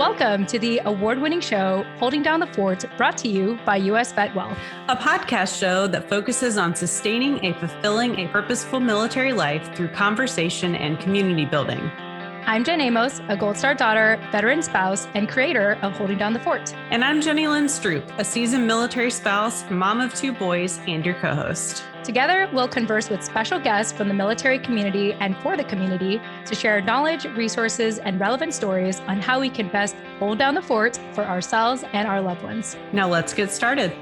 Welcome to the award-winning show, Holding Down the Fort, brought to you by US Vet Wealth, a podcast show that focuses on sustaining a fulfilling, purposeful military life through conversation and community building. I'm Jen Amos, a Gold Star daughter, veteran spouse, and creator of Holding Down the Fort. And I'm Jenny Lynn Stroop, a seasoned military spouse, mom of 2 boys, and your co-host. Together, we'll converse with special guests from the military community and for the community to share knowledge, resources, and relevant stories on how we can best hold down the fort for ourselves and our loved ones. Now let's get started.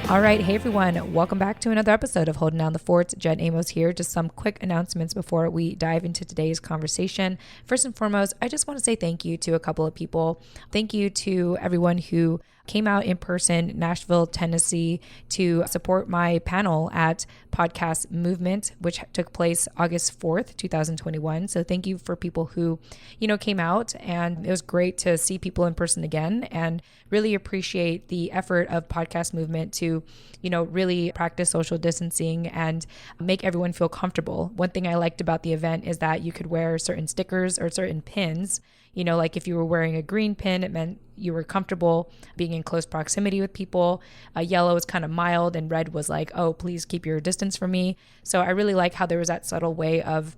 All right. Hey, everyone. Welcome back to another episode of Holding Down the Fort. Jen Amos here. Just some quick announcements before we dive into today's conversation. First and foremost, I just want to say thank you to a couple of people. Thank you to everyone who came out in person, Nashville, Tennessee, to support my panel at Podcast Movement, which took place August 4th, 2021. So thank you for people who, came out, and it was great to see people in person again, and really appreciate the effort of Podcast Movement to, really practice social distancing and make everyone feel comfortable. One thing I liked about the event is that you could wear certain stickers or certain pins. Like if you were wearing a green pin, it meant you were comfortable being in close proximity with people. Yellow was kind of mild, and red was like, oh, please keep your distance from me. So I really like how there was that subtle way of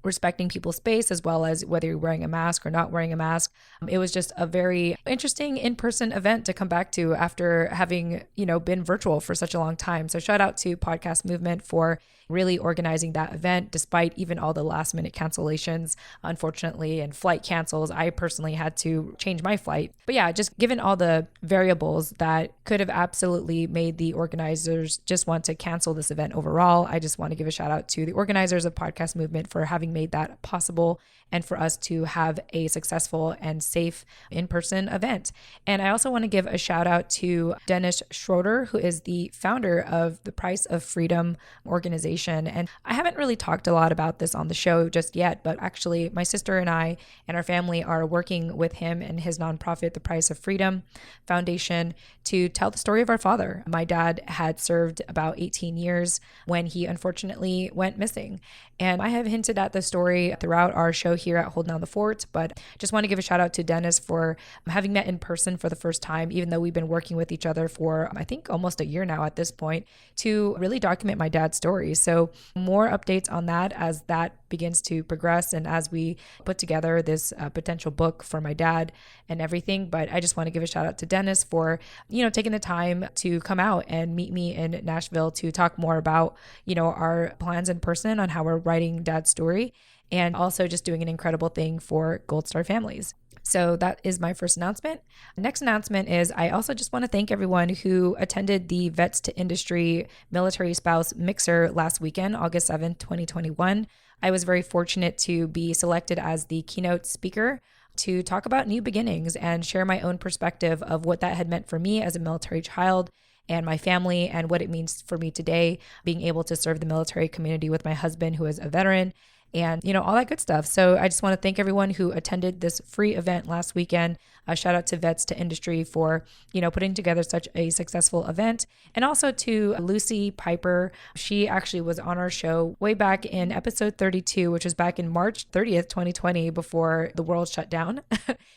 respecting people's space, as well as whether you're wearing a mask or not wearing a mask. It was just a very interesting in-person event to come back to after having, been virtual for such a long time. So shout out to Podcast Movement for really organizing that event, despite even all the last minute cancellations, unfortunately, and flight cancels. I personally had to change my flight. But yeah, just given all the variables that could have absolutely made the organizers just want to cancel this event overall, I just want to give a shout out to the organizers of Podcast Movement for having made that possible and for us to have a successful and safe in-person event. And I also want to give a shout out to Dennis Schroeder, who is the founder of the Price of Freedom organization. And I haven't really talked a lot about this on the show just yet, but actually my sister and I and our family are working with him and his nonprofit, the Price of Freedom Foundation, to tell the story of our father. My dad had served about 18 years when he unfortunately went missing. And I have hinted at the story throughout our show here at Holding Down the Fort, but just want to give a shout out to Dennis for having met in person for the first time, even though we've been working with each other for, I think, almost a year now at this point, to really document my dad's story. So more updates on that as that begins to progress and as we put together this potential book for my dad and everything. But I just want to give a shout out to Dennis for, taking the time to come out and meet me in Nashville to talk more about, our plans in person on how we're writing dad's story, and also just doing an incredible thing for Gold Star families. So that is my first announcement. Next announcement is I also just want to thank everyone who attended the Vets to Industry Military Spouse Mixer last weekend, August 7th, 2021. I was very fortunate to be selected as the keynote speaker to talk about new beginnings and share my own perspective of what that had meant for me as a military child and my family, and what it means for me today, being able to serve the military community with my husband, who is a veteran, and, all that good stuff. So I just want to thank everyone who attended this free event last weekend. A shout out to Vets to Industry for, putting together such a successful event. And also to Lucy Piper. She actually was on our show way back in episode 32, which was back in March 30th, 2020, before the world shut down.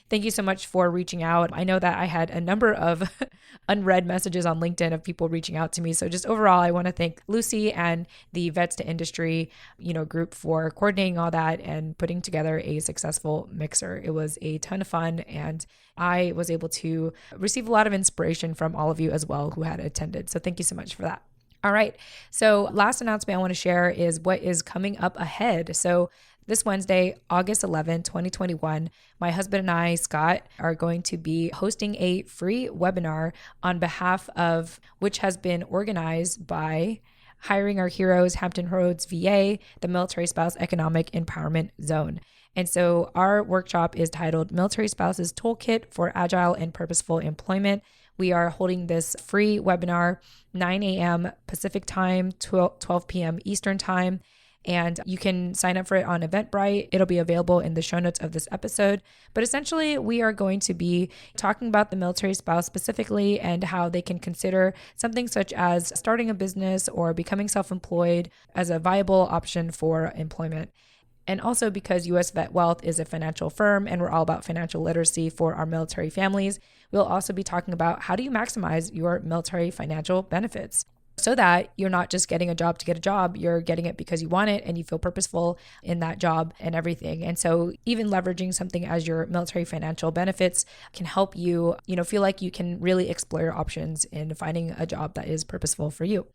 Thank you so much for reaching out. I know that I had a number of unread messages on LinkedIn of people reaching out to me. So just overall, I want to thank Lucy and the Vets to Industry, group for coordinating all that and putting together a successful mixer. It was a ton of fun, and I was able to receive a lot of inspiration from all of you as well who had attended. So thank you so much for that. All right. So last announcement I want to share is what is coming up ahead. So this Wednesday, August 11, 2021, my husband and I, Scott, are going to be hosting a free webinar on behalf of, which has been organized by Hiring Our Heroes, Hampton Roads, VA, the Military Spouse Economic Empowerment Zone. And so our workshop is titled Military Spouses Toolkit for Agile and Purposeful Employment. We are holding this free webinar, 9 a.m. Pacific time, 12 p.m. Eastern time. And you can sign up for it on Eventbrite. It'll be available in the show notes of this episode. But essentially, we are going to be talking about the military spouse specifically and how they can consider something such as starting a business or becoming self-employed as a viable option for employment. And also because US Vet Wealth is a financial firm and we're all about financial literacy for our military families, we'll also be talking about how do you maximize your military financial benefits so that you're not just getting a job to get a job, you're getting it because you want it and you feel purposeful in that job and everything. And so even leveraging something as your military financial benefits can help you, feel like you can really explore your options in finding a job that is purposeful for you.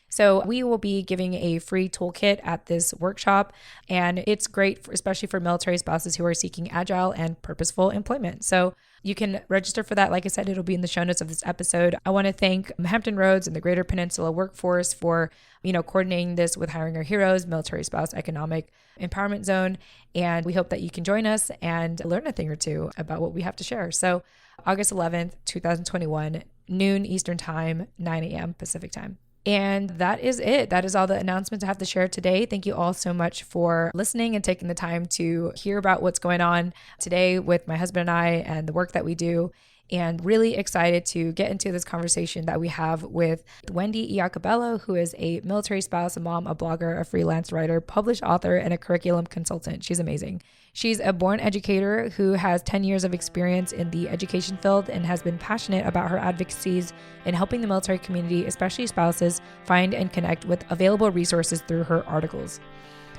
So we will be giving a free toolkit at this workshop, and it's great, especially for military spouses who are seeking agile and purposeful employment. So you can register for that. Like I said, it'll be in the show notes of this episode. I want to thank Hampton Roads and the Greater Peninsula Workforce for, coordinating this with Hiring Our Heroes, Military Spouse Economic Empowerment Zone. And we hope that you can join us and learn a thing or two about what we have to share. So August 11th, 2021, noon Eastern Time, 9 a.m. Pacific Time. And that is it. That is all the announcements I have to share today. Thank you all so much for listening and taking the time to hear about what's going on today with my husband and I and the work that we do. And really excited to get into this conversation that we have with Wendi Iacobello, who is a military spouse, a mom, a blogger, a freelance writer, published author, and a curriculum consultant. She's amazing. She's a born educator who has 10 years of experience in the education field and has been passionate about her advocacies in helping the military community, especially spouses, find and connect with available resources through her articles.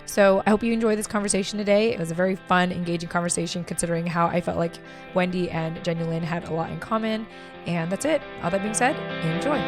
So I hope you enjoyed this conversation today. It was a very fun, engaging conversation considering how I felt like Wendi and Jenny Lynn had a lot in common. And that's it. All that being said, enjoy.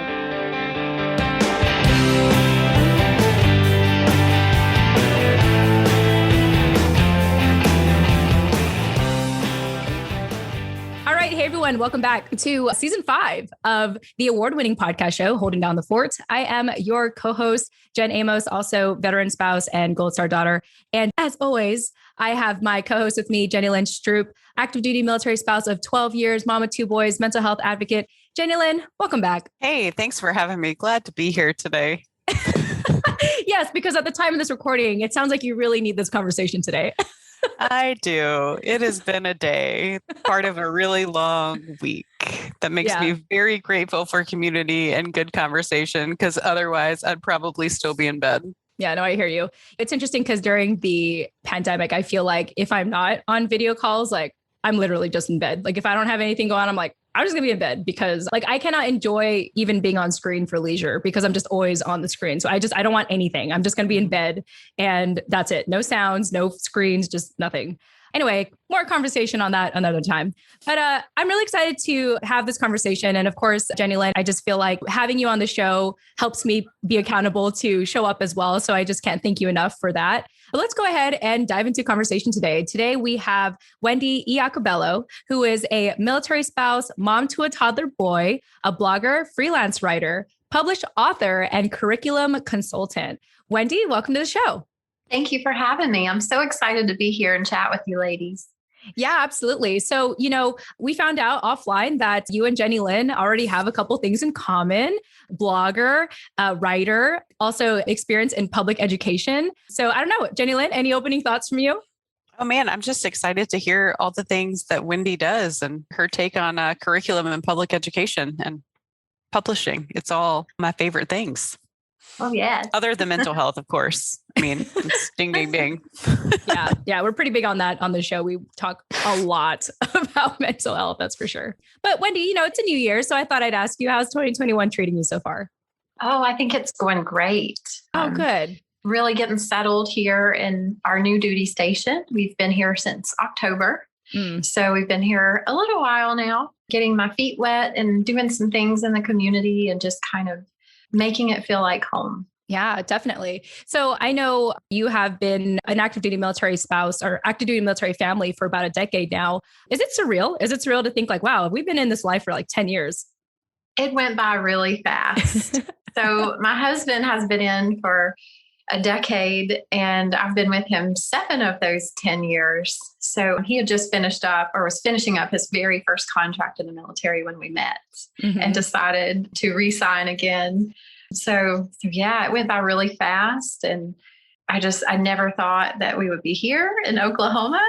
Hey everyone, welcome back to season 5 of the award-winning podcast show, Holding Down the Fort. I am your co-host, Jen Amos, also veteran spouse and Gold Star daughter. And as always, I have my co-host with me, Jenny Lynn Stroop, active duty military spouse of 12 years, mom of 2 boys, mental health advocate. Jenny Lynn, welcome back. Hey, thanks for having me. Glad to be here today. Yes, because at the time of this recording, it sounds like you really need this conversation today. I do. It has been a day, part of a really long week that makes me very grateful for community and good conversation, because otherwise I'd probably still be in bed. Yeah, no, I hear you. It's interesting because during the pandemic, I feel like if I'm not on video calls, like I'm literally just in bed. Like if I don't have anything going on, I'm like, I'm just gonna be in bed because like I cannot enjoy even being on screen for leisure because I'm just always on the screen. So I don't want anything. I'm just gonna be in bed and that's it. No sounds, no screens, just nothing. Anyway, more conversation on that another time. But I'm really excited to have this conversation. And of course, Jenny Lynn, I just feel like having you on the show helps me be accountable to show up as well. So I just can't thank you enough for that. But let's go ahead and dive into conversation today. Today, we have Wendi Iacobello, who is a military spouse, mom to a toddler boy, a blogger, freelance writer, published author, and curriculum consultant. Wendi, welcome to the show. Thank you for having me. I'm so excited to be here and chat with you ladies. Yeah, absolutely. So, we found out offline that you and Jenny Lynn already have a couple things in common. Blogger, writer, also experience in public education. So I don't know, Jenny Lynn, any opening thoughts from you? Oh man, I'm just excited to hear all the things that Wendi does and her take on curriculum and public education and publishing. It's all my favorite things. Oh, yeah. Other than mental health, of course. I mean, it's ding, ding, ding. Yeah. We're pretty big on that on the show. We talk a lot about mental health, that's for sure. But Wendi, it's a new year. So I thought I'd ask you, how's 2021 treating you so far? Oh, I think it's going great. Oh, good. Really getting settled here in our new duty station. We've been here since October. So we've been here a little while now, getting my feet wet and doing some things in the community and just kind of making it feel like home. Yeah, definitely. So I know you have been an active duty military spouse or active duty military family for about a decade now. Is it surreal? Is it surreal to think like, wow, we've been in this life for like 10 years? It went by really fast. So my husband has been in for a decade and I've been with him 7 of those 10 years. So he had just was finishing up his very first contract in the military when we met and decided to re-sign again. So yeah, it went by really fast. And I never thought that we would be here in Oklahoma,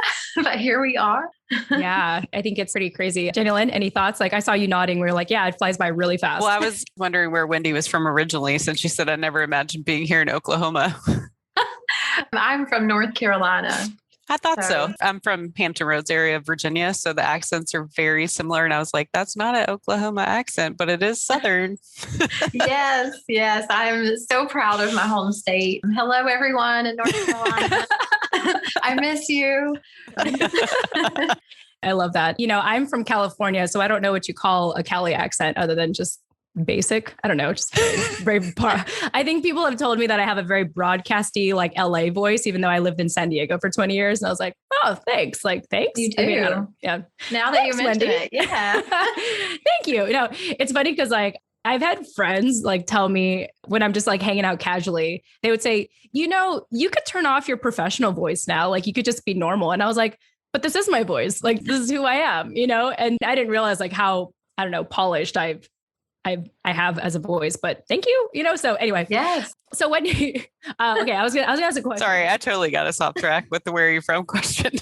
but here we are. Yeah, I think it's pretty crazy. Jenny Lynn, any thoughts? Like I saw you nodding. We were like, yeah, it flies by really fast. Well, I was wondering where Wendi was from originally, since she said I never imagined being here in Oklahoma. I'm from North Carolina. I thought so. I'm from Hampton Roads area of Virginia, so the accents are very similar. And I was like, that's not an Oklahoma accent, but it is Southern. Yes. I'm so proud of my home state. Hello, everyone in North Carolina. I miss you. I love that. I'm from California, so I don't know what you call a Cali accent other than just basic. I don't know. Just very I think people have told me that I have a very broadcasty, like LA voice, even though I lived in San Diego for 20 years. And I was like, oh, thanks. Like, thanks. You do. Yeah. Now that you mention it. Yeah. Thank you. It's funny because like I've had friends like tell me when I'm just like hanging out casually, they would say, you could turn off your professional voice now. Like you could just be normal. And I was like, but this is my voice. Like this is who I am, and I didn't realize like how, I don't know, polished I have as a voice, but thank you. So anyway. Yes. So when okay, I was gonna ask a question. Sorry, I totally got us off track with the where are you from question.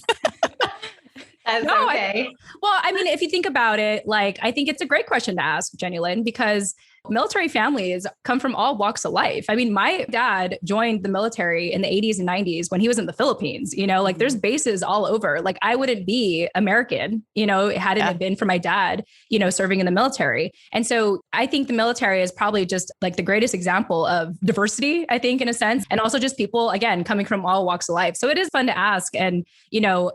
That's okay. I mean, if you think about it, like, I think it's a great question to ask, Jenny Lynn, because military families come from all walks of life. I mean, my dad joined the military in the 80s and 90s when he was in the Philippines, like there's bases all over. Like I wouldn't be American, hadn't it been for my dad, serving in the military. And so I think the military is probably just like the greatest example of diversity, I think, in a sense, and also just people, again, coming from all walks of life. So it is fun to ask. And,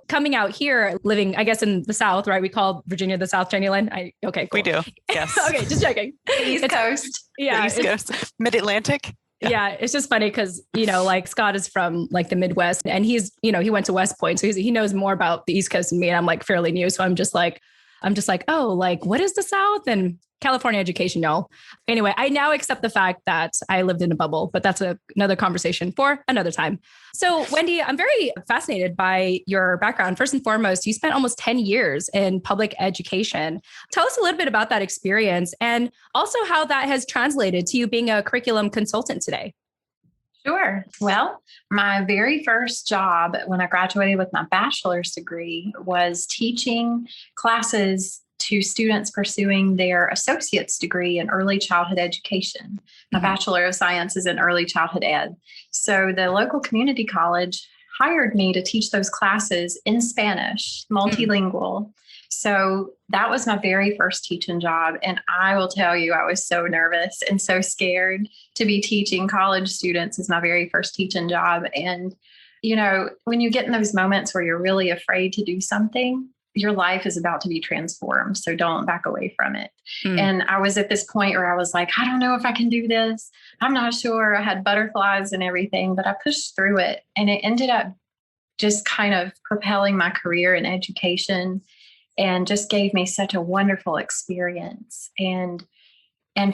coming out here, living, I guess, in the South, right? We call Virginia the South, Jenny Lynn. Okay, cool. We do. Yes. Okay, just checking. East Coast. Yeah. East Coast. Mid-Atlantic. Yeah. It's just funny because, like Scott is from like the Midwest and he's, he went to West Point. So he knows more about the East Coast than me. And I'm like fairly new. So I'm just like, oh, like, what is the South? And California education, y'all. Anyway, I now accept the fact that I lived in a bubble, but that's another conversation for another time. So Wendi, I'm very fascinated by your background. First and foremost, you spent almost 10 years in public education. Tell us a little bit about that experience and also how that has translated to you being a curriculum consultant today. Sure. Well, my very first job when I graduated with my bachelor's degree was teaching classes to students pursuing their associate's degree in early childhood education. My Bachelor of Science is in early childhood ed. So the local community college hired me to teach those classes in Spanish, multilingual. So that was my very first teaching job. And I will tell you, I was so nervous and so scared to be teaching college students as my very first teaching job. And, when you get in those moments where you're really afraid to do something, your life is about to be transformed. So don't back away from it. And I was at this point where I was like, I don't know if I can do this. I'm not sure. I had butterflies and everything, but I pushed through it. And it ended up just kind of propelling my career in education and just gave me such a wonderful experience. And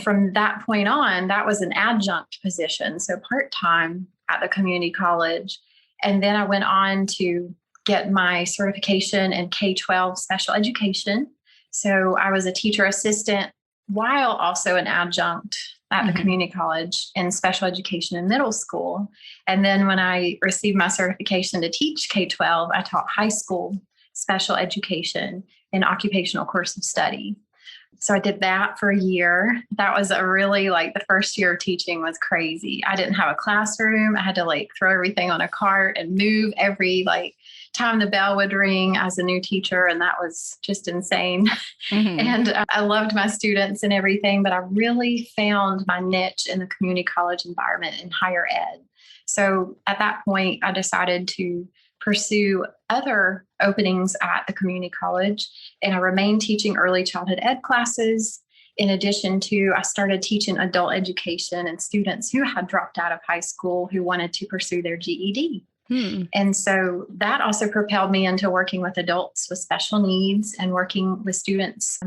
from that point on, that was an adjunct position, so part-time at the community college. And then I went on to get my certification in K-12 special education. So I was a teacher assistant while also an adjunct at the community college in special education in middle school. And then when I received my certification to teach K-12, I taught high school special education in occupational course of study. So I did that for a year. That was a really the first year of teaching was crazy. I didn't have a classroom. I had to throw everything on a cart and move every time the bell would ring as a new teacher. And that was just insane. And I loved my students and everything, but I really found my niche in the community college environment in higher ed. So at that point, I decided to pursue other openings at the community college. And I remained teaching early childhood ed classes. In addition to, I started teaching adult education and students who had dropped out of high school who wanted to pursue their GED. And so that also propelled me into working with adults with special needs and working with students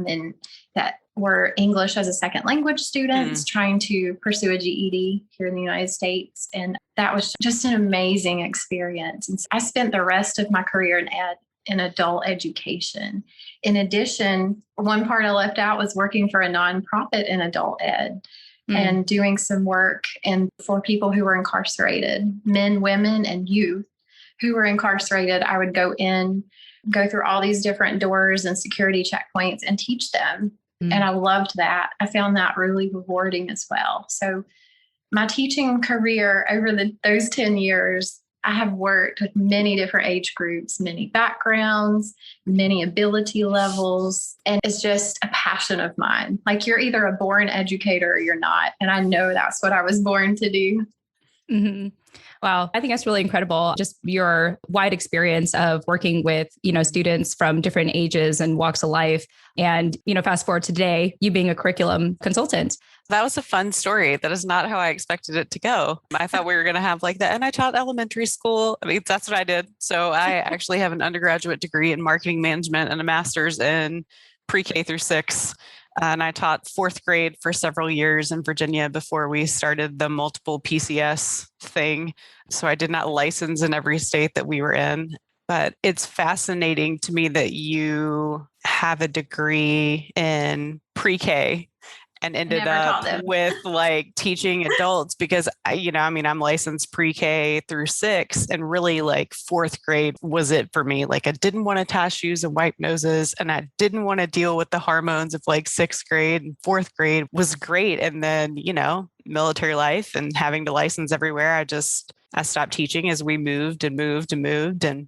that were English as a second language students trying to pursue a GED here in the United States. And that was just an amazing experience. And so I spent the rest of my career in adult education. In addition, one part I left out was working for a nonprofit in adult ed. and doing some work and for people who were incarcerated, men, women, and youth who were incarcerated. I would go through all these different doors and security checkpoints and teach them. And I loved that. I found that really rewarding as well. So my teaching career over those 10 years, I have worked with many different age groups, many backgrounds, many ability levels, and it's just a passion of mine. Like, you're either a born educator or you're not. And I know that's what I was born to do. Mm-hmm. Wow. I think that's really incredible. Just your wide experience of working with, students from different ages and walks of life. And, fast forward to today, you being a curriculum consultant. That was a fun story. That is not how I expected it to go. I thought we were going to have like that. And I taught elementary school. I mean, that's what I did. So I actually have an undergraduate degree in marketing management and a master's in pre-K through 6. And I taught 4th grade for several years in Virginia before we started the multiple PCS thing. So I did not license in every state that we were in. But it's fascinating to me that you have a degree in pre-K and ended up with like teaching adults, because I'm licensed pre-K through 6, and really like 4th grade was it for me. Like, I didn't want to tie shoes and wipe noses, and I didn't want to deal with the hormones of like 6th grade, and 4th grade was great. And then, military life and having to license everywhere. I stopped teaching as we moved and kind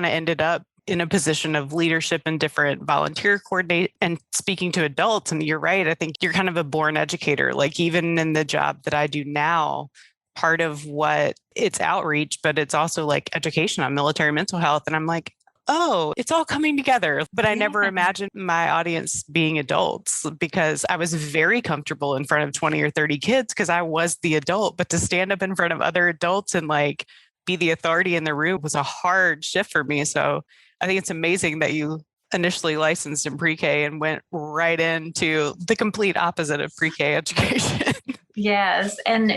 of ended up in a position of leadership and different volunteer coordinate and speaking to adults. And you're right. I think you're kind of a born educator. Like, even in the job that I do now, part of what it's outreach, but it's also like education on military mental health. And I'm like, oh, it's all coming together. But I never imagined my audience being adults, because I was very comfortable in front of 20 or 30 kids because I was the adult. But to stand up in front of other adults and like be the authority in the room was a hard shift for me. So I think it's amazing that you initially licensed in pre-K and went right into the complete opposite of pre-K education. Yes. And,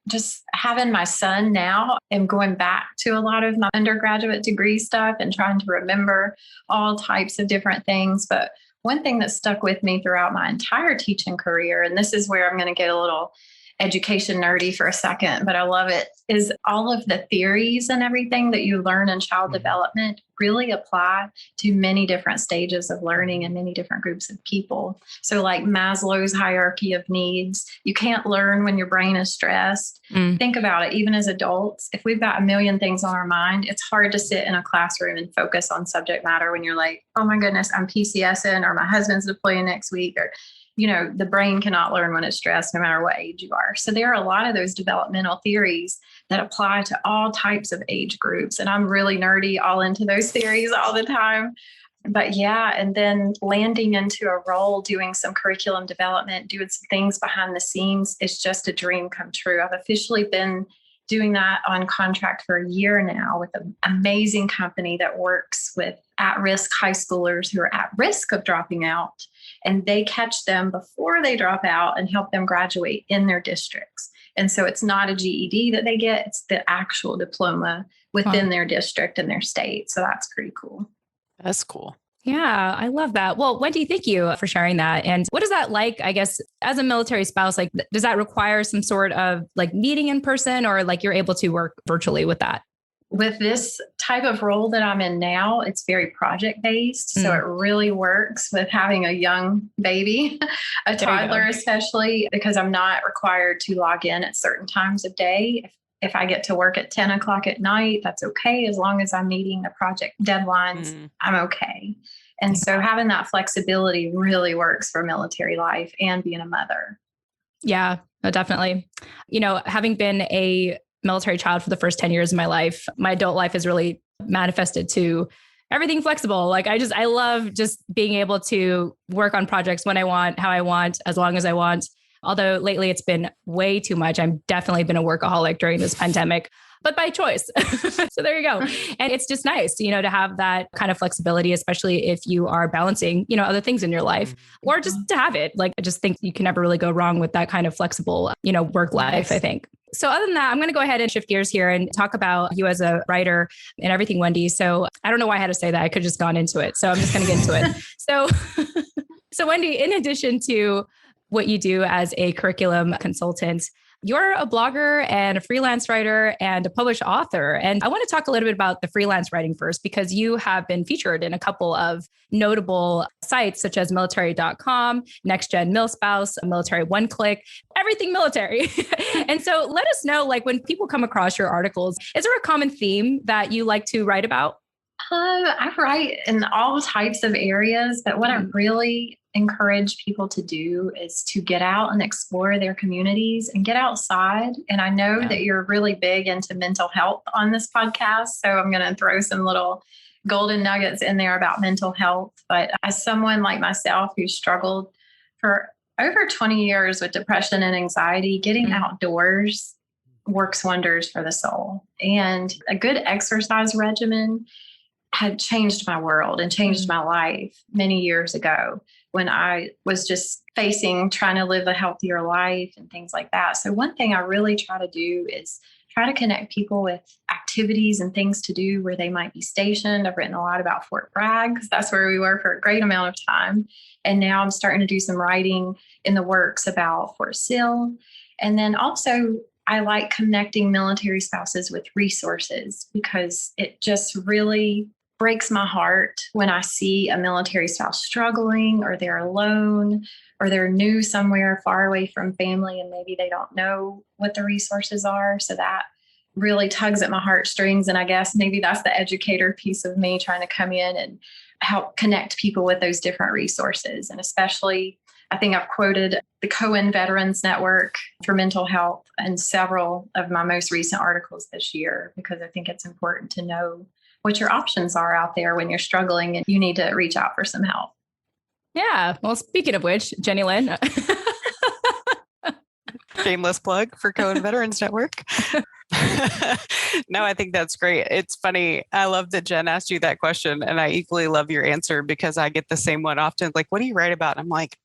just having my son now, I'm going back to a lot of my undergraduate degree stuff and trying to remember all types of different things. But one thing that stuck with me throughout my entire teaching career, and this is where I'm going to get a little education nerdy for a second, but I love it, is all of the theories and everything that you learn in child development really apply to many different stages of learning and many different groups of people. So like Maslow's hierarchy of needs, you can't learn when your brain is stressed. Think about it. Even as adults, if we've got a million things on our mind, it's hard to sit in a classroom and focus on subject matter when you're like, oh my goodness, I'm PCSing, or my husband's deploying next week, or the brain cannot learn when it's stressed, no matter what age you are. So there are a lot of those developmental theories that apply to all types of age groups. And I'm really nerdy all into those theories all the time. But yeah, and then landing into a role, doing some curriculum development, doing some things behind the scenes is just a dream come true. I've officially been doing that on contract for a year now with an amazing company that works with at-risk high schoolers who are at risk of dropping out. And they catch them before they drop out and help them graduate in their districts. And so it's not a GED that they get, it's the actual diploma within their district and their state. So that's pretty cool. That's cool. Yeah, I love that. Well, Wendi, thank you for sharing that. And what is that like, I guess, as a military spouse? Like, does that require some sort of like meeting in person, or like you're able to work virtually with that? With this type of role that I'm in now, it's very project based. So it really works with having a young baby, a toddler, especially because I'm not required to log in at certain times of day. If I get to work at 10 o'clock at night, that's okay. As long as I'm meeting the project deadlines, I'm okay. And so having that flexibility really works for military life and being a mother. Yeah, no, definitely. Having been a military child for the first 10 years of my life, my adult life has really manifested to everything flexible. Like I love just being able to work on projects when I want, how I want, as long as I want. Although lately it's been way too much. I've definitely been a workaholic during this pandemic, but by choice. So there you go. And it's just nice, to have that kind of flexibility, especially if you are balancing, other things in your life, or just to have it. Like, I just think you can never really go wrong with that kind of flexible, work life, I think. So other than that, I'm going to go ahead and shift gears here and talk about you as a writer and everything, Wendi. So I don't know why I had to say that. I could have just gone into it. So I'm just going to get into it. So Wendi, in addition to what you do as a curriculum consultant. You're a blogger and a freelance writer and a published author. And I want to talk a little bit about the freelance writing first, because you have been featured in a couple of notable sites such as military.com, Next Gen MilSpouse, Military One Click, everything military. And so let us know, like, when people come across your articles, is there a common theme that you like to write about? I write in all types of areas, but what I really encourage people to do is to get out and explore their communities and get outside. And I know that you're really big into mental health on this podcast, so I'm going to throw some little golden nuggets in there about mental health. But as someone like myself who struggled for over 20 years with depression and anxiety, getting outdoors works wonders for the soul. And a good exercise regimen had changed my world and changed my life many years ago when I was just trying to live a healthier life and things like that. So one thing I really try to do is try to connect people with activities and things to do where they might be stationed. I've written a lot about Fort Bragg because that's where we were for a great amount of time. And now I'm starting to do some writing in the works about Fort Sill. And then also I like connecting military spouses with resources because it just really breaks my heart when I see a military spouse struggling, or they're alone, or they're new somewhere far away from family and maybe they don't know what the resources are. So that really tugs at my heartstrings. And I guess maybe that's the educator piece of me trying to come in and help connect people with those different resources. And especially, I think I've quoted the Cohen Veterans Network for mental health in several of my most recent articles this year, because I think it's important to know what your options are out there when you're struggling and you need to reach out for some help. Yeah. Well, speaking of which, Jenny Lynn. Shameless plug for Cohen Veterans Network. No, I think that's great. It's funny. I love that Jen asked you that question, and I equally love your answer because I get the same one often. Like, what do you write about? And I'm like,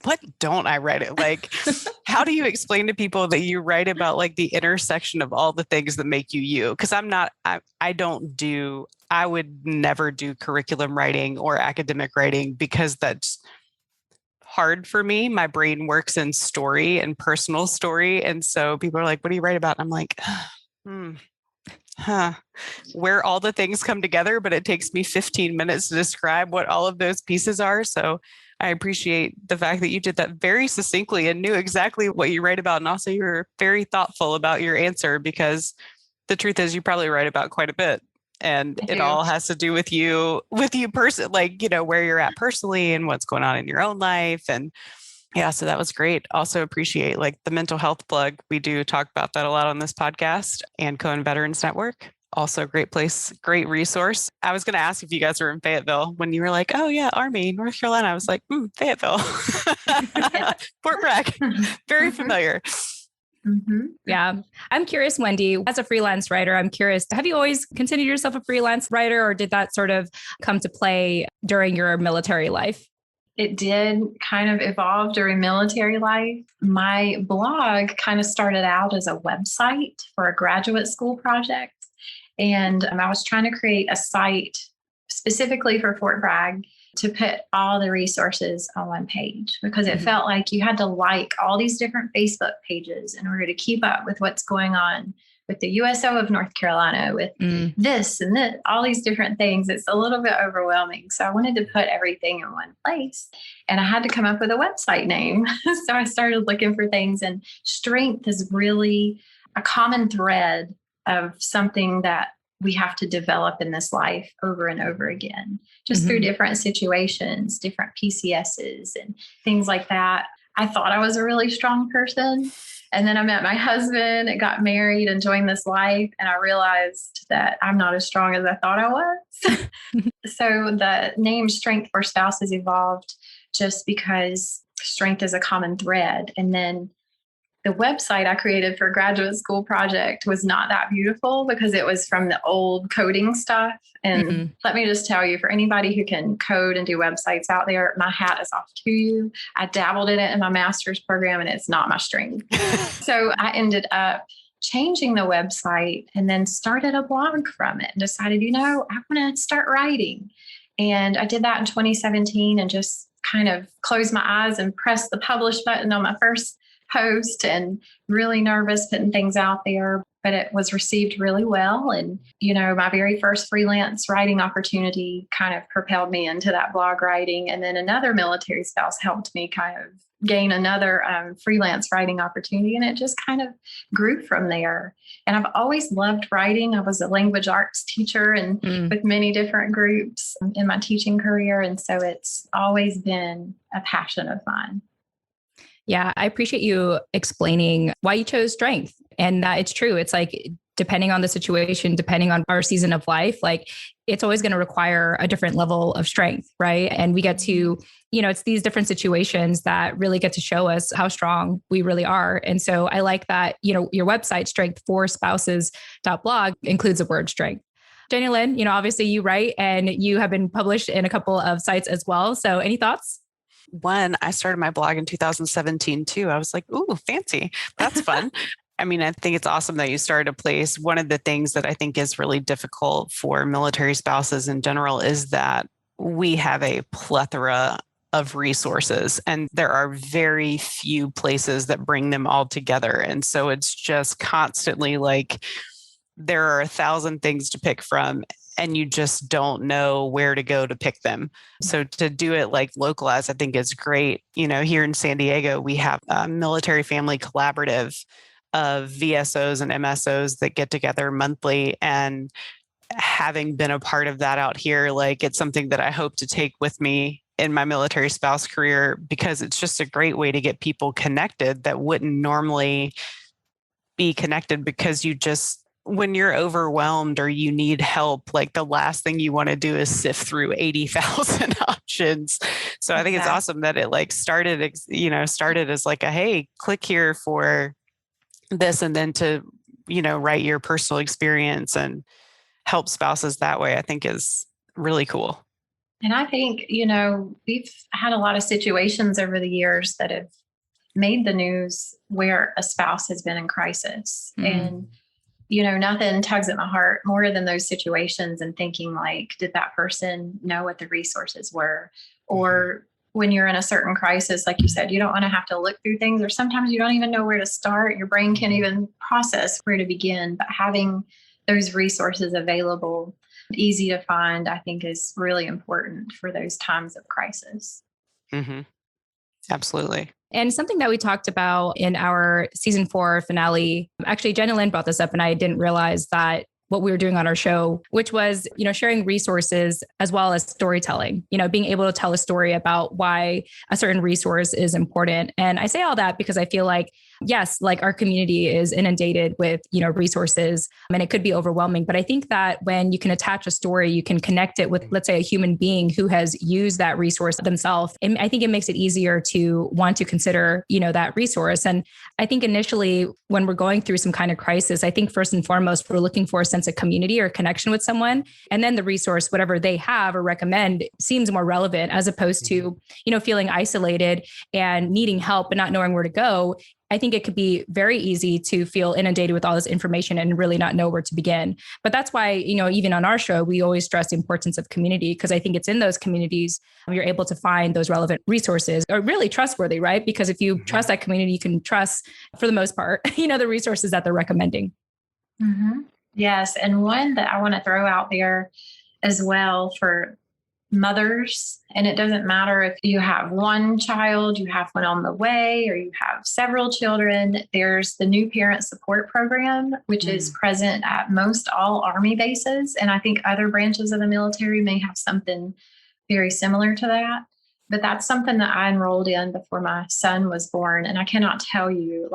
what don't I write it? Like, how do you explain to people that you write about like the intersection of all the things that make you you? Because I would never do curriculum writing or academic writing because that's hard for me. My brain works in story and personal story. And so people are like, what do you write about? And I'm like, where all the things come together, but it takes me 15 minutes to describe what all of those pieces are. So I appreciate the fact that you did that very succinctly and knew exactly what you write about. And also you were very thoughtful about your answer, because the truth is you probably write about quite a bit. And it all has to do with you person, like, where you're at personally and what's going on in your own life. And yeah, so that was great. Also appreciate like the mental health plug. We do talk about that a lot on this podcast, and Cohen Veterans Network. Also a great place, great resource. I was going to ask if you guys were in Fayetteville when you were like, oh yeah, Army, North Carolina. I was like, Fayetteville, Fort Bragg, very familiar. Mm-hmm. Yeah. I'm curious, Wendi, as a freelance writer, I'm curious, have you always considered yourself a freelance writer, or did that sort of come to play during your military life? It did kind of evolve during military life. My blog kind of started out as a website for a graduate school project. And I was trying to create a site specifically for Fort Bragg to put all the resources on one page, because it felt like you had to like all these different Facebook pages in order to keep up with what's going on with the USO of North Carolina, with this and that, all these different things. It's a little bit overwhelming. So I wanted to put everything in one place, and I had to come up with a website name. So I started looking for things, and strength is really a common thread of something that we have to develop in this life over and over again, just through different situations, different PCSs and things like that. I thought I was a really strong person. And then I met my husband and got married and joined this life. And I realized that I'm not as strong as I thought I was. So the name Strength for Spouses evolved just because strength is a common thread. And then the website I created for a graduate school project was not that beautiful because it was from the old coding stuff. And let me just tell you, for anybody who can code and do websites out there, my hat is off to you. I dabbled in it in my master's program, and it's not my strength. So I ended up changing the website and then started a blog from it and decided, I want to start writing. And I did that in 2017 and just kind of closed my eyes and pressed the publish button on my first post, and really nervous putting things out there. But it was received really well. And, my very first freelance writing opportunity kind of propelled me into that blog writing. And then another military spouse helped me kind of gain another freelance writing opportunity. And it just kind of grew from there. And I've always loved writing. I was a language arts teacher and with many different groups in my teaching career. And so it's always been a passion of mine. Yeah, I appreciate you explaining why you chose strength, and that it's true. It's like, depending on the situation, depending on our season of life, like it's always going to require a different level of strength, right? And we get to, it's these different situations that really get to show us how strong we really are. And so I like that, your website, strength4spouses.blog, includes the word strength. Jenny Lynn, obviously you write and you have been published in a couple of sites as well. So any thoughts? One, I started my blog in 2017 too. I was like, ooh, fancy. That's fun. I mean, I think it's awesome that you started a place. One of the things that I think is really difficult for military spouses in general is that we have a plethora of resources, and there are very few places that bring them all together. And so it's just constantly like there are 1,000 things to pick from, and you just don't know where to go to pick them. So to do it like localized, I think is great. Here in San Diego, we have a military family collaborative of VSOs and MSOs that get together monthly. And having been a part of that out here, like it's something that I hope to take with me in my military spouse career, because it's just a great way to get people connected that wouldn't normally be connected, because when you're overwhelmed or you need help, like the last thing you want to do is sift through 80,000 options. So I think it's awesome that it like started as like a, hey, click here for this, and then to, write your personal experience and help spouses that way, I think is really cool. And I think, we've had a lot of situations over the years that have made the news where a spouse has been in crisis. And nothing tugs at my heart more than those situations and thinking like, did that person know what the resources were? Or when you're in a certain crisis, like you said, you don't want to have to look through things, or sometimes you don't even know where to start. Your brain can't even process where to begin. But having those resources available, easy to find, I think is really important for those times of crisis. Mm-hmm. Absolutely. And something that we talked about in our season 4 finale, actually, Jenny Lynn brought this up and I didn't realize that what we were doing on our show, which was, sharing resources as well as storytelling, being able to tell a story about why a certain resource is important. And I say all that because I feel like, yes, like our community is inundated with, resources, and it could be overwhelming. But I think that when you can attach a story, you can connect it with, let's say, a human being who has used that resource themselves. And I think it makes it easier to want to consider, that resource. And I think initially when we're going through some kind of crisis, I think first and foremost, we're looking for a sense of community or connection with someone. And then the resource, whatever they have or recommend, seems more relevant, as opposed to, feeling isolated and needing help and not knowing where to go. I think it could be very easy to feel inundated with all this information and really not know where to begin. But that's why, even on our show, we always stress the importance of community, because I think it's in those communities you're able to find those relevant resources, or really trustworthy, right? Because if you trust that community, you can trust, for the most part, the resources that they're recommending. Mm-hmm. Yes. And one that I want to throw out there as well for mothers, and it doesn't matter if you have one child, you have one on the way, or you have several children, there's the New Parent Support Program, which is present at most all Army bases. And I think other branches of the military may have something very similar to that. But that's something that I enrolled in before my son was born. And I cannot tell you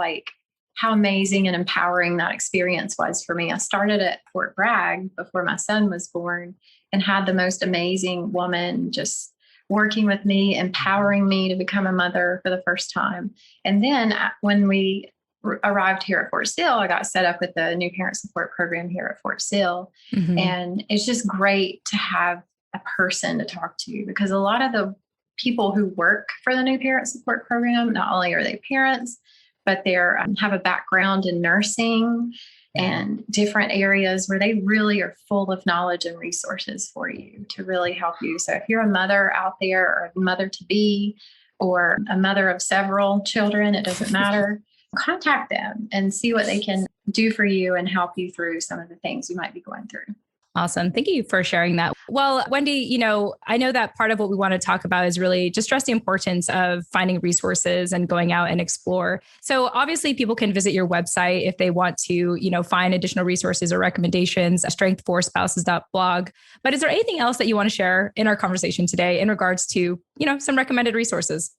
how amazing and empowering that experience was for me. I started at Fort Bragg before my son was born, and had the most amazing woman just working with me, empowering me to become a mother for the first time. And then when we arrived here at Fort Sill, I got set up with the New Parent Support Program here at Fort Sill. Mm-hmm. And it's just great to have a person to talk to, because a lot of the people who work for the New Parent Support Program, not only are they parents, but they have a background in nursing and different areas where they really are full of knowledge and resources for you to really help you. So if you're a mother out there or a mother to be or a mother of several children, it doesn't matter, contact them and see what they can do for you and help you through some of the things you might be going through. Awesome. Thank you for sharing that. Well, Wendi, I know that part of what we want to talk about is really just stress the importance of finding resources and going out and explore. So obviously people can visit your website if they want to, find additional resources or recommendations, strengthforspouses.blog. But is there anything else that you want to share in our conversation today in regards to, some recommended resources?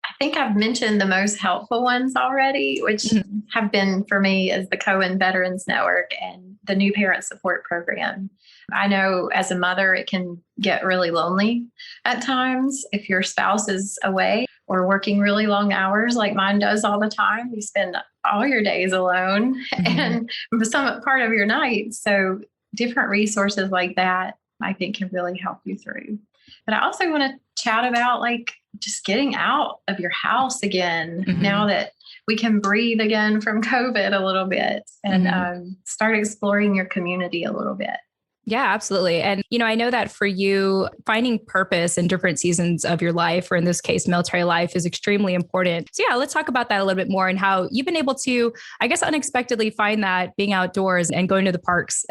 I think I've mentioned the most helpful ones already, which have been for me is the Cohen Veterans Network and the New Parent Support Program. I know as a mother, it can get really lonely at times if your spouse is away or working really long hours like mine does all the time. You spend all your days alone and some part of your night. So different resources like that, I think can really help you through. But I also want to chat about just getting out of your house again now that we can breathe again from COVID a little bit and start exploring your community a little bit. Yeah, absolutely. And, I know that for you, finding purpose in different seasons of your life, or in this case, military life, is extremely important. So yeah, let's talk about that a little bit more and how you've been able to, I guess, unexpectedly find that being outdoors and going to the parks.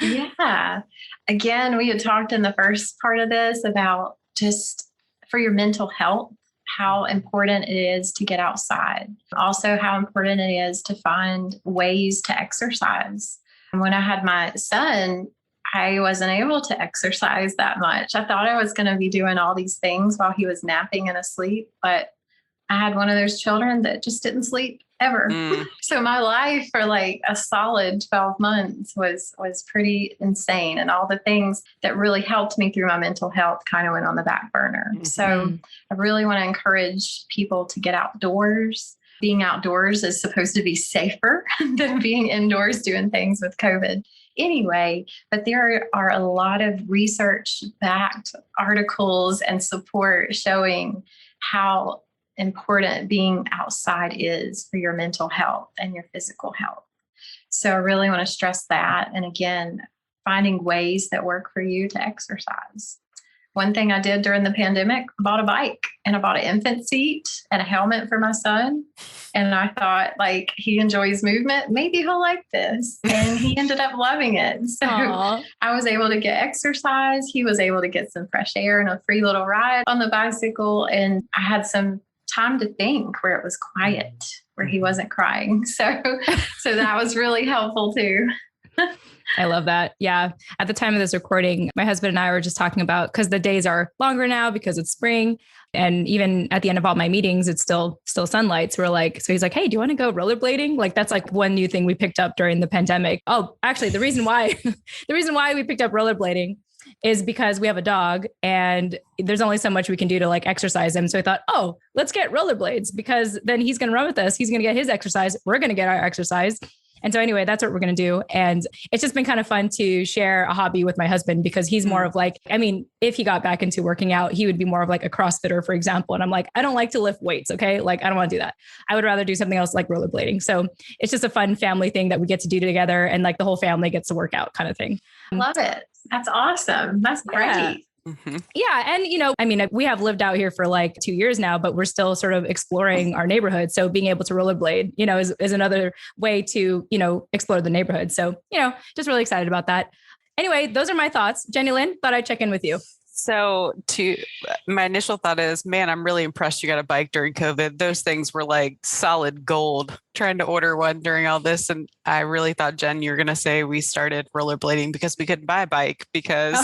Yeah. Again, we had talked in the first part of this about just for your mental health, how important it is to get outside. Also, how important it is to find ways to exercise. When I had my son, I wasn't able to exercise that much. I thought I was going to be doing all these things while he was napping and asleep, but I had one of those children that just didn't sleep ever. So my life for a solid 12 months was pretty insane. And all the things that really helped me through my mental health kind of went on the back burner. So I really want to encourage people to get outdoors. Being outdoors is supposed to be safer than being indoors doing things with COVID anyway. But there are a lot of research-backed articles and support showing how important being outside is for your mental health and your physical health. So I really want to stress that. And again, finding ways that work for you to exercise. One thing I did during the pandemic, I bought a bike and I bought an infant seat and a helmet for my son. And I thought, he enjoys movement. Maybe he'll like this. And he ended up loving it. So I was able to get exercise. He was able to get some fresh air and a free little ride on the bicycle. And I had some time to think where it was quiet, where he wasn't crying. So that was really helpful too. I love that. Yeah. At the time of this recording, my husband and I were just talking about, because the days are longer now because it's spring. And even at the end of all my meetings, it's still sunlight. So so he's like, hey, do you want to go rollerblading? That's one new thing we picked up during the pandemic. Oh, actually, the reason why we picked up rollerblading is because we have a dog and there's only so much we can do to exercise him. So I thought, let's get rollerblades, because then he's going to run with us. He's going to get his exercise. We're going to get our exercise. And so anyway, that's what we're going to do. And it's just been kind of fun to share a hobby with my husband, because he's more of if he got back into working out, he would be more of a CrossFitter, for example. And I'm I don't like to lift weights. Okay. I don't want to do that. I would rather do something else like rollerblading. So it's just a fun family thing that we get to do together. And the whole family gets to work out kind of thing. Love it. That's awesome. That's great. Yeah. Yeah. And, we have lived out here for 2 years now, but we're still sort of exploring our neighborhood. So being able to rollerblade, is another way to, explore the neighborhood. So, just really excited about that. Anyway, those are my thoughts. Jenny Lynn, thought I'd check in with you. So my initial thought is, man, I'm really impressed you got a bike during COVID. Those things were solid gold, trying to order one during all this. And I really thought, Jen, you were going to say we started rollerblading because we couldn't buy a bike, because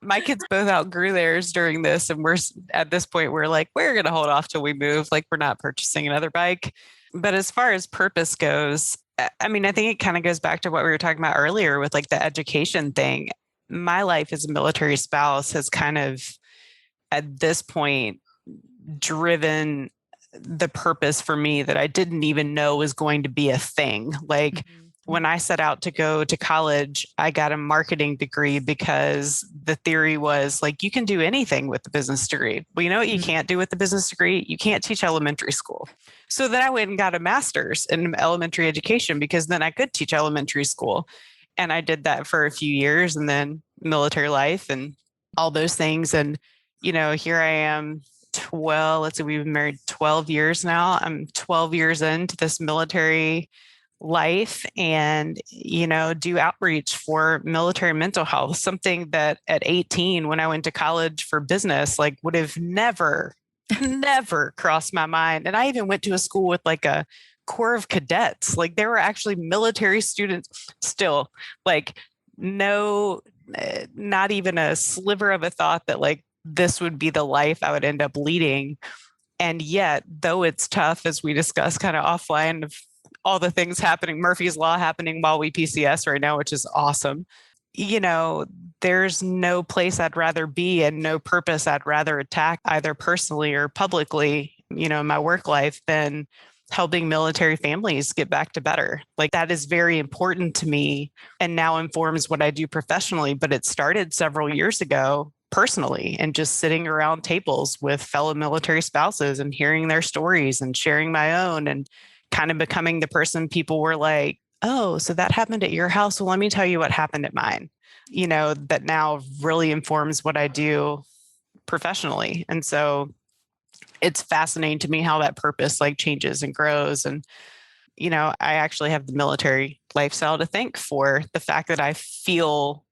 my kids both outgrew theirs during this. And we're at this point, we're we're going to hold off till we move. We're not purchasing another bike. But as far as purpose goes, I think it kind of goes back to what we were talking about earlier with the education thing. My life as a military spouse has kind of, at this point, driven the purpose for me that I didn't even know was going to be a thing. When I set out to go to college, I got a marketing degree because the theory was like, you can do anything with the business degree. Well, you know what you can't do with the business degree? You can't teach elementary school. So then I went and got a master's in elementary education because then I could teach elementary school. And I did that for a few years, and then military life and all those things. And, you know, here I am let's see, we've been married 12 years now. I'm 12 years into this military life and, you know, do outreach for military mental health, something that at 18, when I went to college for business, like would have never crossed my mind. And I even went to a school with like a corps of cadets. Like there were actually military students still, like not even a sliver of a thought that like this would be the life I would end up leading. And yet, though it's tough, as we discussed kind of offline, of all the things happening, Murphy's Law happening while we PCS right now, which is awesome. You know, there's no place I'd rather be and no purpose I'd rather attack either personally or publicly, you know, in my work life than helping military families get back to better. Like that is very important to me and now informs what I do professionally. But it started several years ago personally and just sitting around tables with fellow military spouses and hearing their stories and sharing my own and kind of becoming the person people were like, oh, so that happened at your house. Well, let me tell you what happened at mine, you know, that now really informs what I do professionally. And so it's fascinating to me how that purpose like changes and grows. And, you know, I actually have the military lifestyle to thank for the fact that I feel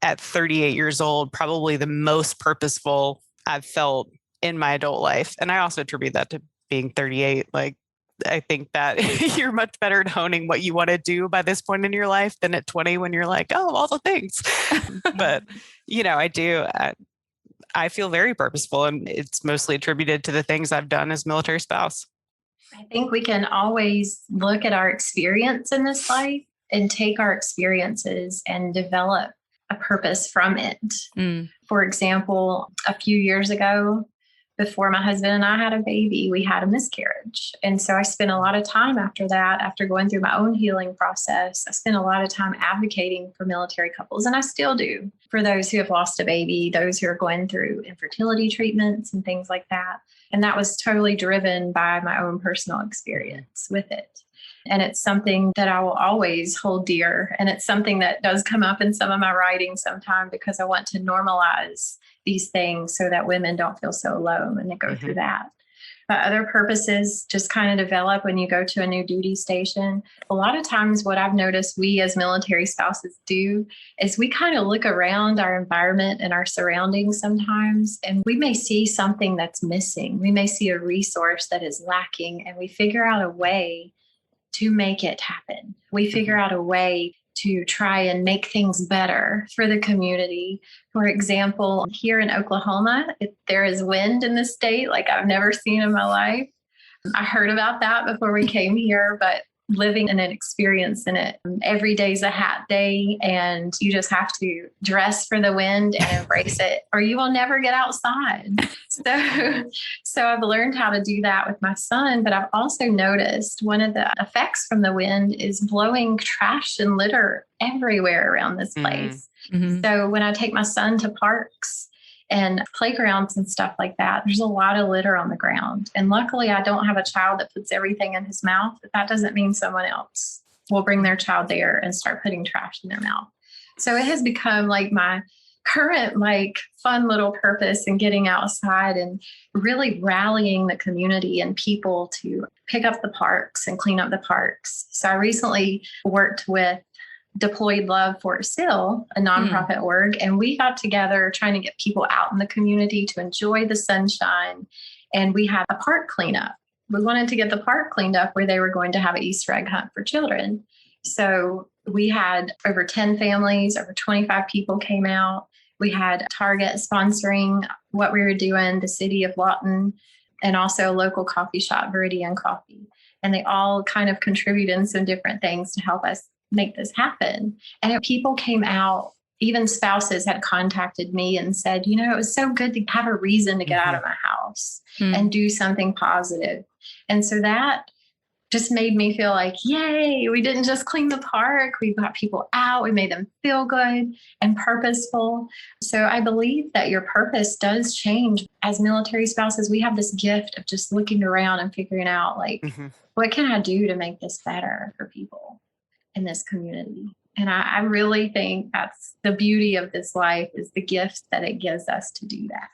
at 38 years old, probably the most purposeful I've felt in my adult life. And I also attribute that to being 38. Like, I think that you're much better at honing what you want to do by this point in your life than at 20 when you're like, oh, all the things. But, you know, I feel very purposeful, and it's mostly attributed to the things I've done as military spouse. I think we can always look at our experience in this life and take our experiences and develop a purpose from it. For example, a few years ago, before my husband and I had a baby, we had a miscarriage. And so I spent a lot of time after that, after going through my own healing process, I spent a lot of time advocating for military couples. And I still do, for those who have lost a baby, those who are going through infertility treatments and things like that. And that was totally driven by my own personal experience with it. And it's something that I will always hold dear. And it's something that does come up in some of my writing sometimes because I want to normalize these things so that women don't feel so alone when they go through that. But other purposes just kind of develop when you go to a new duty station. A lot of times what I've noticed we as military spouses do is we kind of look around our environment and our surroundings sometimes, and we may see something that's missing. We may see a resource that is lacking, and we figure out a way to make it happen. We figure out a way to try and make things better for the community. For example, here in Oklahoma, there is wind in the state like I've never seen in my life. I heard about that before we came here, but living in an experience in it, every day's a hat day, and you just have to dress for the wind and embrace it, or you will never get outside. So I've learned how to do that with my son, but I've also noticed one of the effects from the wind is blowing trash and litter everywhere around this place. So when I take my son to parks and playgrounds and stuff like that, there's a lot of litter on the ground. And luckily, I don't have a child that puts everything in his mouth, but that doesn't mean someone else will bring their child there and start putting trash in their mouth. So it has become like my current, like, fun little purpose in getting outside and really rallying the community and people to pick up the parks and clean up the parks. So I recently worked with Deployed Love Fort Sill, a nonprofit org, and we got together trying to get people out in the community to enjoy the sunshine. And we had a park cleanup. We wanted to get the park cleaned up where they were going to have an Easter egg hunt for children. So we had over 10 families, over 25 people came out. We had Target sponsoring what we were doing, the city of Lawton, and also a local coffee shop, Viridian Coffee. And they all kind of contributed in some different things to help us make this happen. And people came out, even spouses had contacted me and said, you know, it was so good to have a reason to get out of my house and do something positive. And so that just made me feel like, yay, we didn't just clean the park. We got people out. We made them feel good and purposeful. So I believe that your purpose does change. As military spouses, we have this gift of just looking around and figuring out, like, what can I do to make this better for people in this community? And I really think that's the beauty of this life, is the gift that it gives us to do that.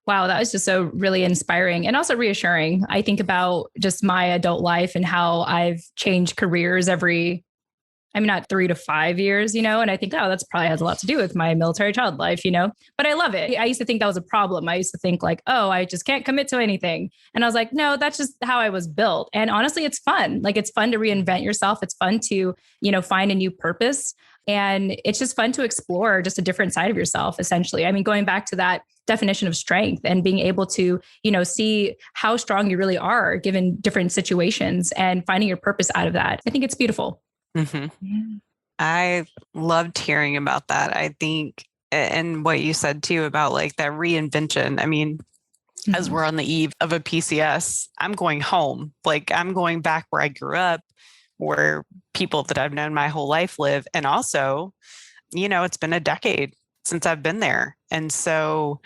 Wow, that was just so really inspiring and also reassuring. I think about just my adult life and how I've changed careers not 3 to 5 years, and I think, oh, that's probably has a lot to do with my military child life, but I love it. I used to think that was a problem. I used to think like, oh, I just can't commit to anything. And I was like, no, that's just how I was built. And honestly, it's fun. Like, it's fun to reinvent yourself. It's fun to, find a new purpose. And it's just fun to explore just a different side of yourself, essentially. I mean, going back to that definition of strength and being able to, see how strong you really are given different situations and finding your purpose out of that. I think it's beautiful. Yeah. I loved hearing about that. I think, and what you said too about like that reinvention. I mean, as we're on the eve of a PCS, I'm going home. Like, I'm going back where I grew up, where people that I've known my whole life live. And also, it's been a decade since I've been there. And so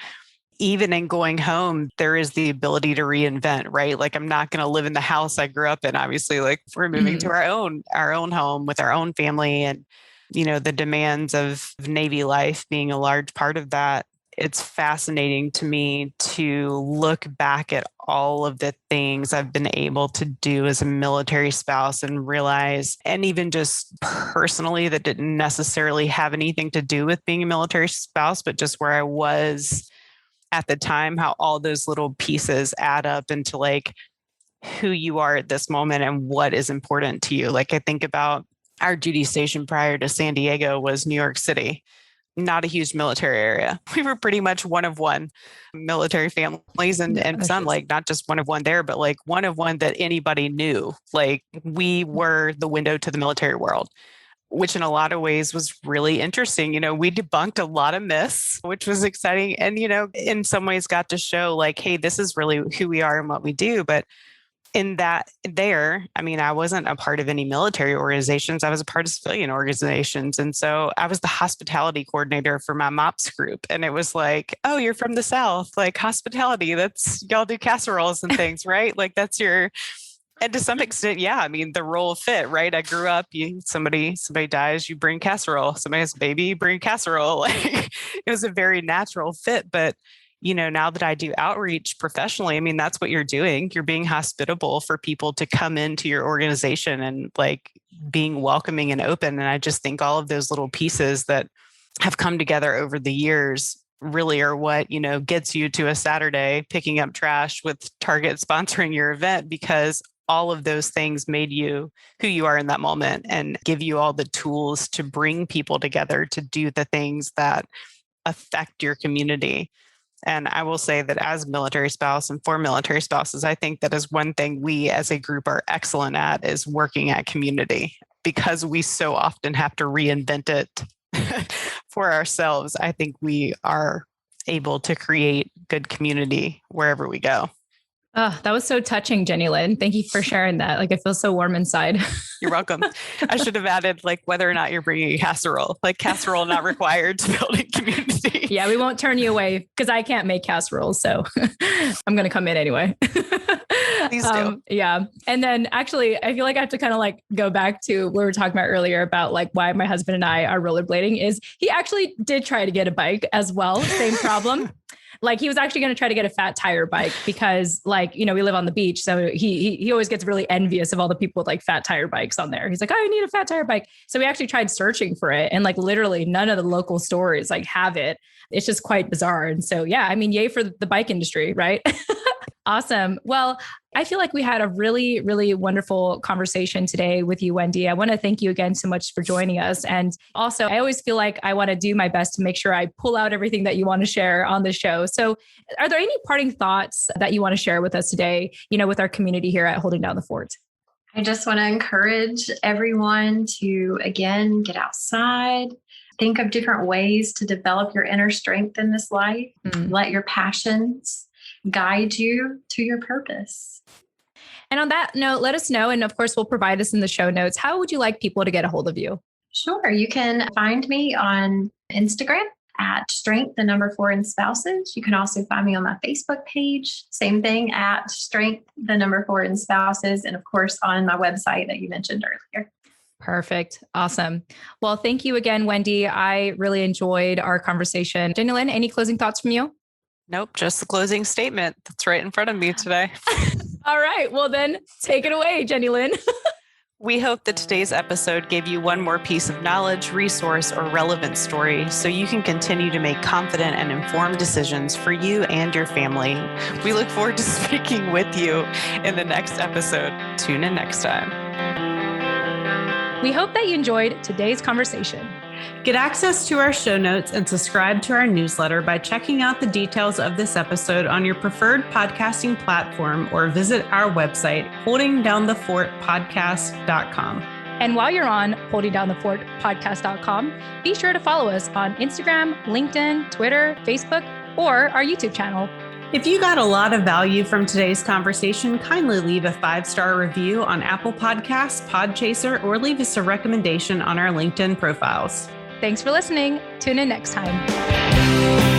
even in going home, there is the ability to reinvent, right? Like, I'm not going to live in the house I grew up in. Obviously, like, we're moving to our own home with our own family, and, the demands of Navy life being a large part of that. It's fascinating to me to look back at all of the things I've been able to do as a military spouse and realize, and even just personally, that didn't necessarily have anything to do with being a military spouse, but just where I was at the time, how all those little pieces add up into like who you are at this moment and what is important to you. Like, I think about our duty station prior to San Diego was New York City. Not a huge military area. We were pretty much one of one military families, and some, like, not just one of one there, but like one of one that anybody knew. Like, we were the window to the military world, which in a lot of ways was really interesting. We debunked a lot of myths, which was exciting. And, in some ways got to show like, hey, this is really who we are and what we do. But in that I wasn't a part of any military organizations. I was a part of civilian organizations. And so I was the hospitality coordinator for my MOPS group. And it was like, oh, you're from the South, like hospitality, y'all do casseroles and things, right? Like, that's and to some extent, yeah, the role fit, right? I grew up, somebody dies, you bring casserole. Somebody has a baby, you bring casserole. Like, it was a very natural fit. But, now that I do outreach professionally, that's what you're doing. You're being hospitable for people to come into your organization and like being welcoming and open. And I just think all of those little pieces that have come together over the years really are what, gets you to a Saturday picking up trash with Target sponsoring your event, because all of those things made you who you are in that moment and give you all the tools to bring people together to do the things that affect your community. And I will say that as a military spouse and for military spouses, I think that is one thing we as a group are excellent at, is working at community, because we so often have to reinvent it for ourselves. I think we are able to create good community wherever we go. Oh, that was so touching, Jenny Lynn. Thank you for sharing that. Like, I feel so warm inside. You're welcome. I should have added like whether or not you're bringing a casserole, like casserole not required to build a community. Yeah, we won't turn you away because I can't make casseroles. So I'm going to come in anyway. Please do. Yeah. And then actually, I feel like I have to kind of like go back to what we were talking about earlier about like why my husband and I are rollerblading. Is he actually did try to get a bike as well. Same problem. Like, he was actually going to try to get a fat tire bike because, like, we live on the beach. So he always gets really envious of all the people with like fat tire bikes on there. He's like, oh, I need a fat tire bike. So we actually tried searching for it, and like literally none of the local stores like have it. It's just quite bizarre. And so, yeah, yay for the bike industry, right? Awesome. Well, I feel like we had a really, really wonderful conversation today with you, Wendi. I want to thank you again so much for joining us. And also, I always feel like I want to do my best to make sure I pull out everything that you want to share on the show. So are there any parting thoughts that you want to share with us today, with our community here at Holding Down the Fort? I just want to encourage everyone to, again, get outside. Think of different ways to develop your inner strength in this life. Let your passions guide you to your purpose. And on that note, let us know. And of course, we'll provide this in the show notes. How would you like people to get a hold of you? Sure. You can find me on Instagram at Strength, 4 in Spouses. You can also find me on my Facebook page. Same thing at Strength, 4 in Spouses. And of course, on my website that you mentioned earlier. Perfect. Awesome. Well, thank you again, Wendi. I really enjoyed our conversation. Jenny Lynn, any closing thoughts from you? Nope, just the closing statement that's right in front of me today. All right. Well, then take it away, Jenny Lynn. We hope that today's episode gave you one more piece of knowledge, resource, or relevant story so you can continue to make confident and informed decisions for you and your family. We look forward to speaking with you in the next episode. Tune in next time. We hope that you enjoyed today's conversation. Get access to our show notes and subscribe to our newsletter by checking out the details of this episode on your preferred podcasting platform or visit our website, holdingdownthefortpodcast.com. And while you're on holdingdownthefortpodcast.com, be sure to follow us on Instagram, LinkedIn, Twitter, Facebook, or our YouTube channel. If you got a lot of value from today's conversation, kindly leave a 5-star review on Apple Podcasts, Podchaser, or leave us a recommendation on our LinkedIn profiles. Thanks for listening. Tune in next time.